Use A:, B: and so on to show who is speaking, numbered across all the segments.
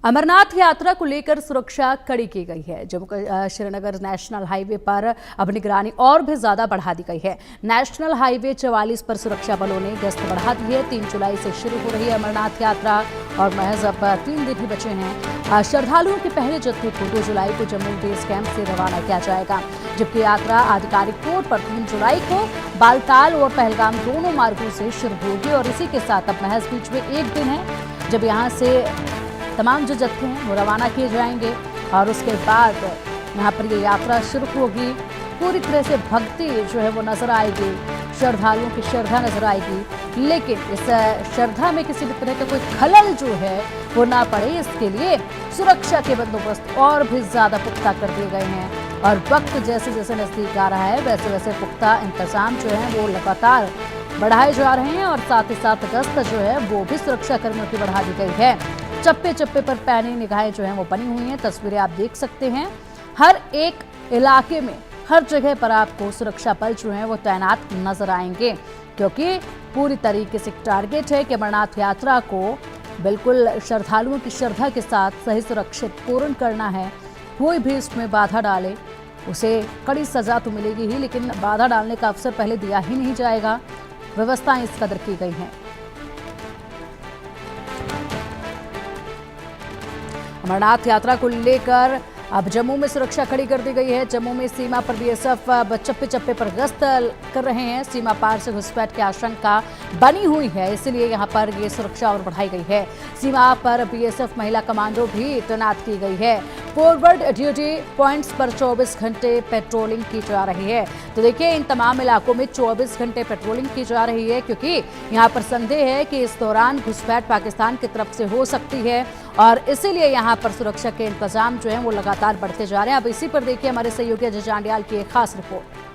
A: अमरनाथ यात्रा को लेकर सुरक्षा कड़ी की गई है। जम्मू श्रीनगर नेशनल हाईवे पर अब निगरानी और भी ज्यादा बढ़ा दी गई है। नेशनल हाईवे 44 पर सुरक्षा बलों ने गश्त बढ़ा दी है। 3 जुलाई से शुरू हो रही है अमरनाथ यात्रा और महज अब 3 दिन ही बचे हैं। श्रद्धालुओं के पहले जत्थे को 2 जुलाई को जम्मू बेस कैंप से रवाना किया जाएगा, जबकि यात्रा आधिकारिक तौर पर 3 जुलाई को बालताल और पहलगाम दोनों मार्गों से शुरू होगी। और इसी के साथ अब महज बीच में एक दिन है जब यहाँ से तमाम जो जत्थे हैं वो रवाना किए जाएंगे और उसके बाद यहाँ पर ये यात्रा शुरू होगी। पूरी तरह से भक्ति जो है वो नजर आएगी, श्रद्धालुओं की श्रद्धा नजर आएगी, लेकिन इस श्रद्धा में किसी भी तरह का कोई खलल जो है वो ना पड़े, इसके लिए सुरक्षा के बंदोबस्त और भी ज्यादा पुख्ता कर दिए गए हैं। और वक्त जैसे जैसे नजदीक आ रहा है वैसे वैसे पुख्ता इंतजाम जो है वो लगातार बढ़ाए जा रहे हैं और साथ ही साथ गश्त जो है वो भी सुरक्षा कर्मियों की बढ़ा दी गई है। चप्पे चप्पे पर पैनी निगाहें जो हैं वो बनी हुई हैं। तस्वीरें आप देख सकते हैं। हर एक इलाके में हर जगह पर आपको सुरक्षा बल जो है वो तैनात नजर आएंगे, क्योंकि पूरी तरीके से टारगेट है कि अमरनाथ यात्रा को बिल्कुल श्रद्धालुओं की श्रद्धा के साथ सही सुरक्षित पूर्ण करना है। कोई भी इसमें बाधा डाले उसे कड़ी सजा तो मिलेगी ही, लेकिन बाधा डालने का अवसर पहले दिया ही नहीं जाएगा। व्यवस्थाएं इस कदर की गई हैं। अमरनाथ यात्रा को लेकर अब जम्मू में सुरक्षा खड़ी कर दी गई है। जम्मू में सीमा पर बीएसएफ चप्पे चप्पे पर गश्त कर रहे हैं। सीमा पार से घुसपैठ की आशंका बनी हुई है, इसलिए यहां पर ये सुरक्षा और बढ़ाई गई है। सीमा पर बीएसएफ महिला कमांडो भी तैनात की गई है। फॉरवर्ड ड्यूटी पॉइंट्स पर 24 घंटे पेट्रोलिंग की जा रही है। तो देखिए, इन तमाम इलाकों में 24 घंटे पेट्रोलिंग की जा रही है, क्योंकि यहाँ पर संदेह है कि इस दौरान घुसपैठ पाकिस्तान की तरफ से हो सकती है और इसीलिए यहाँ पर सुरक्षा के इंतजाम जो है वो लगातार बढ़ते जा रहे हैं। अब इसी पर देखिए हमारे सहयोगी अजय जांडियाल की एक खास रिपोर्ट।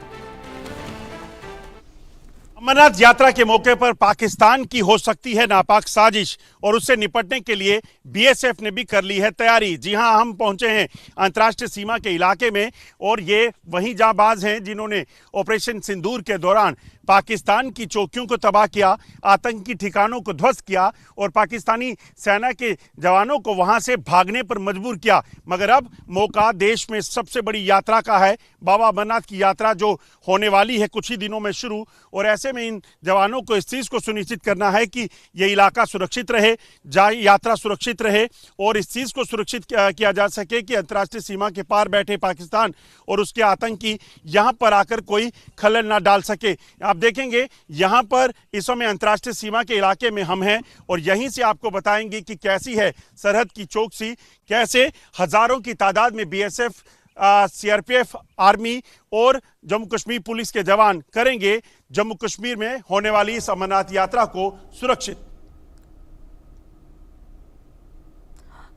B: अमरनाथ यात्रा के मौके पर पाकिस्तान की हो सकती है नापाक साजिश और उससे निपटने के लिए बीएसएफ ने भी कर ली है तैयारी। जी हां, हम पहुंचे हैं अंतर्राष्ट्रीय सीमा के इलाके में और ये वही जांबाज हैं जिन्होंने ऑपरेशन सिंदूर के दौरान पाकिस्तान की चौकियों को तबाह किया, आतंकी ठिकानों को ध्वस्त किया और पाकिस्तानी सेना के जवानों को वहां से भागने पर मजबूर किया। मगर अब मौका देश में सबसे बड़ी यात्रा का है, बाबा अमरनाथ की यात्रा जो होने वाली है कुछ ही दिनों में शुरू। और ऐसे में इन जवानों को इस चीज़ को सुनिश्चित करना है कि ये इलाका सुरक्षित रहे, यात्रा सुरक्षित रहे और इस चीज़ को सुरक्षित किया जा सके कि अंतर्राष्ट्रीय सीमा के पार बैठे पाकिस्तान और उसके आतंकी यहाँ पर आकर कोई खलल ना डाल सके। आप देखेंगे यहाँ पर इस समय अंतर्राष्ट्रीय सीमा के इलाके में हम हैं और यहीं से आपको बताएंगे कि कैसी है सरहद की चौकसी, कैसे हजारों की तादाद में बीएसएफ, सीआरपीएफ, आर्मी और जम्मू कश्मीर पुलिस के जवान करेंगे जम्मू कश्मीर में होने वाली इस अमरनाथ यात्रा को सुरक्षित।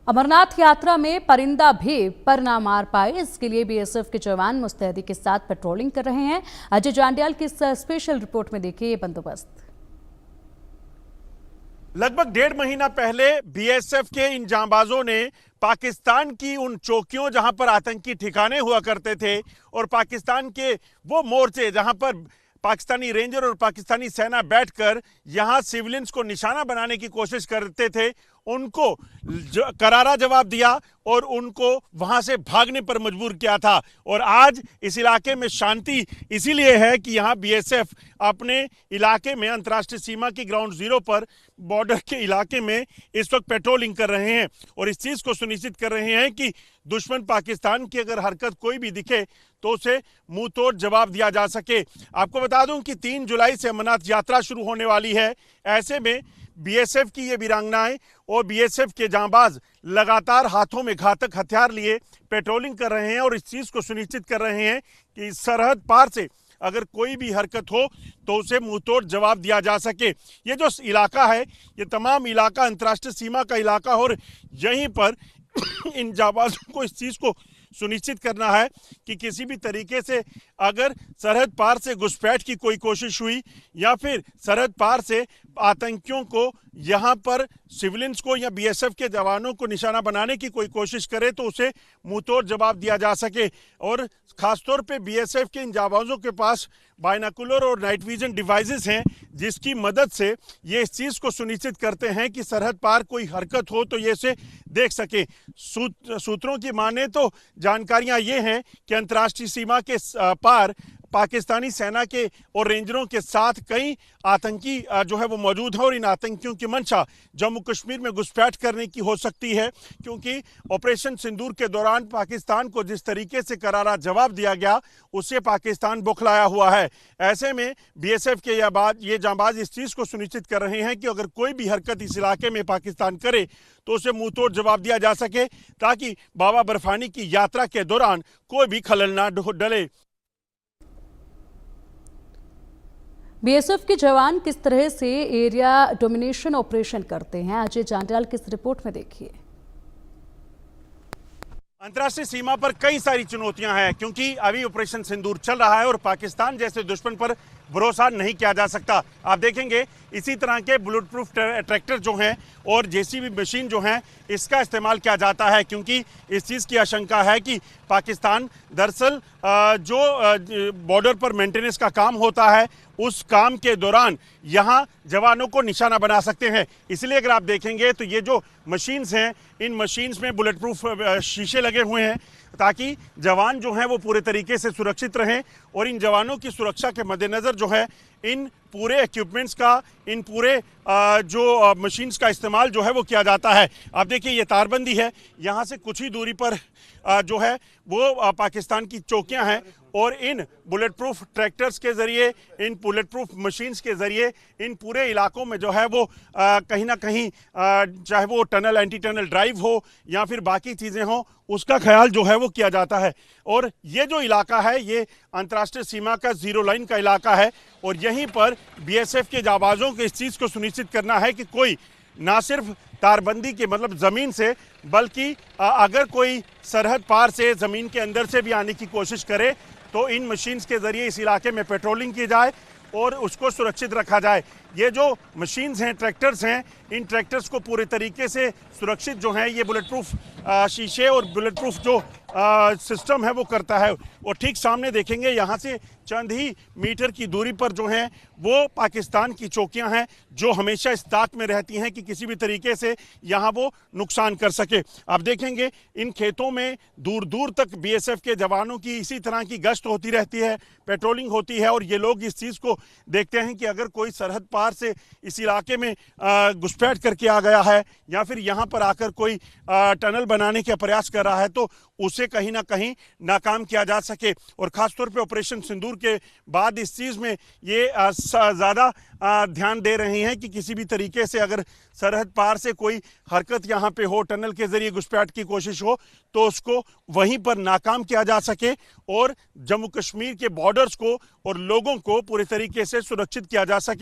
A: अमरनाथ यात्रा में परिंदा भी पर ना मार पाए, इसके लिए बीएसएफ के जवान मुस्तैदी के साथ पेट्रोलिंग कर रहे हैं। अजय जांडियाल की इस स्पेशल रिपोर्ट में देखिए ये बंदोबस्त।
B: लगभग 1.5 महीना पहले बीएसएफ के इन जांबाजों ने पाकिस्तान की उन चौकियों जहां पर आतंकी ठिकाने हुआ करते थे और पाकिस्तान के वो मोर्चे जहां पर पाकिस्तानी रेंजर और पाकिस्तानी सेना बैठकर यहां सिविलियंस को निशाना बनाने की कोशिश करते थे, उनको करारा जवाब दिया और उनको वहां से भागने पर मजबूर किया था। और आज इस इलाके में शांति इसीलिए है कि यहां बीएसएफ अपने इलाके में अंतर्राष्ट्रीय सीमा की ग्राउंड जीरो पर बॉर्डर के इलाके में इस वक्त पेट्रोलिंग कर रहे हैं और इस चीज को सुनिश्चित कर रहे हैं कि दुश्मन पाकिस्तान की अगर हरकत कोई भी दिखे तो उसे मुंह तोड़ जवाब दिया जा सके। आपको बता दूं कि 3 जुलाई से अमरनाथ यात्रा शुरू होने वाली है। ऐसे में बीएसएफ की ये वीरांगनाएं और बीएसएफ के जांबाज लगातार हाथों में घातक हथियार लिए पेट्रोलिंग कर रहे हैं और इस चीज को सुनिश्चित कर रहे हैं कि सरहद पार से अगर कोई भी हरकत हो तो उसे मुंहतोड़ जवाब दिया जा सके। ये जो इलाका है ये तमाम इलाका अंतर्राष्ट्रीय सीमा का इलाका और यहीं पर इन जांबाजों को इस चीज को सुनिश्चित करना है कि किसी भी तरीके से अगर सरहद पार से घुसपैठ की कोई कोशिश हुई या फिर सरहद पार से आतंकियों को यहाँ पर सिविलियंस को या बीएसएफ के जवानों को निशाना बनाने की कोई कोशिश करे तो उसे मुंहतोड़ जवाब दिया जा सके। और खासतौर पे बीएसएफ के इन जाबाजों के पास बाइनाकुलर और नाइट विजन डिवाइसेस हैं, जिसकी मदद से ये इस चीज़ को सुनिश्चित करते हैं कि सरहद पार कोई हरकत हो तो ये इसे देख सके। सूत्रों की माने तो जानकारियां ये हैं कि अंतर्राष्ट्रीय सीमा के पार पाकिस्तानी सेना के और रेंजरों के साथ कई आतंकी जो है वो मौजूद हैं और इन आतंकियों की मंशा जम्मू कश्मीर में घुसपैठ करने की हो सकती है, क्योंकि ऑपरेशन सिंदूर के दौरान पाकिस्तान को जिस तरीके से करारा जवाब दिया गया उससे पाकिस्तान बौखलाया हुआ है। ऐसे में बीएसएफ के ये जांबाज इस चीज़ को सुनिश्चित कर रहे हैं कि अगर कोई भी हरकत इस इलाके में पाकिस्तान करे तो उसे मुंहतोड़ जवाब दिया जा सके, ताकि बाबा बर्फानी की यात्रा के दौरान कोई भी खलल ना डले।
A: बीएसएफ के जवान किस तरह से एरिया डोमिनेशन ऑपरेशन करते हैं, अजय जांडियाल की इस रिपोर्ट में देखिए।
B: अंतर्राष्ट्रीय सीमा पर कई सारी चुनौतियां हैं, क्योंकि अभी ऑपरेशन सिंदूर चल रहा है और पाकिस्तान जैसे दुश्मन पर भरोसा नहीं किया जा सकता। आप देखेंगे इसी तरह के बुलेट प्रूफ ट्रैक्टर जो हैं और जेसीबी मशीन जो हैं, इसका इस्तेमाल किया जाता है, क्योंकि इस चीज़ की आशंका है कि पाकिस्तान दरअसल जो बॉर्डर पर मेंटेनेंस का काम होता है उस काम के दौरान यहाँ जवानों को निशाना बना सकते हैं। इसलिए अगर आप देखेंगे तो ये जो मशीन्स हैं, इन मशीन्स में बुलेट प्रूफ शीशे लगे हुए हैं ताकि जवान जो हैं वो पूरे तरीके से सुरक्षित रहें। और इन जवानों की सुरक्षा के मद्देनज़र जो है इन पूरे इक्विपमेंट्स का, इन पूरे जो मशीन्स का इस्तेमाल जो है वो किया जाता है। आप देखिए ये तारबंदी है, यहाँ से कुछ ही दूरी पर जो है वो पाकिस्तान की चौकियाँ हैं और इन बुलेट प्रूफ ट्रैक्टर्स के ज़रिए, इन बुलेट प्रूफ मशीन्स के ज़रिए इन पूरे इलाकों में जो है वो कहीं ना कहीं चाहे वो टनल, एंटी टनल ड्राइव हो या फिर बाकी चीज़ें हों, उसका ख्याल जो है वो किया जाता है। और ये जो इलाका है ये अंतर्राष्ट्रीय सीमा का जीरो लाइन का इलाका है और यहीं पर बीएसएफ के जाबाजों को इस चीज़ को सुनिश्चित करना है कि कोई ना सिर्फ तारबंदी के मतलब ज़मीन से, बल्कि अगर कोई सरहद पार से ज़मीन के अंदर से भी आने की कोशिश करे तो इन मशीन्स के ज़रिए इस इलाके में पेट्रोलिंग की जाए और उसको सुरक्षित रखा जाए। ये जो मशीन्स हैं, ट्रैक्टर्स हैं, इन ट्रैक्टर्स को पूरे तरीके से सुरक्षित जो है ये बुलेट प्रूफ शीशे और बुलेट प्रूफ जो सिस्टम है वो करता है। और ठीक सामने देखेंगे यहाँ से चंद ही मीटर की दूरी पर जो हैं वो पाकिस्तान की चौकियां हैं, जो हमेशा इस ताक में रहती हैं कि किसी भी तरीके से यहाँ वो नुकसान कर सके। आप देखेंगे इन खेतों में दूर दूर तक बीएसएफ के जवानों की इसी तरह की गश्त होती रहती है, पेट्रोलिंग होती है और ये लोग इस चीज़ को देखते हैं कि अगर कोई सरहद पार से इस इलाके में घुसपैठ करके आ गया है या फिर यहाँ पर आकर कोई टनल बनाने का प्रयास कर रहा है तो उसे कहीं ना कहीं नाकाम किया जा सके। और ख़ासतौर पे ऑपरेशन सिंदूर के बाद इस चीज़ में ये ज़्यादा ध्यान दे रहे हैं कि किसी भी तरीके से अगर सरहद पार से कोई हरकत यहाँ पे हो, टनल के ज़रिए घुसपैठ की कोशिश हो तो उसको वहीं पर नाकाम किया जा सके और जम्मू कश्मीर के बॉर्डर्स को और लोगों को पूरे तरीके से सुरक्षित किया जा सके।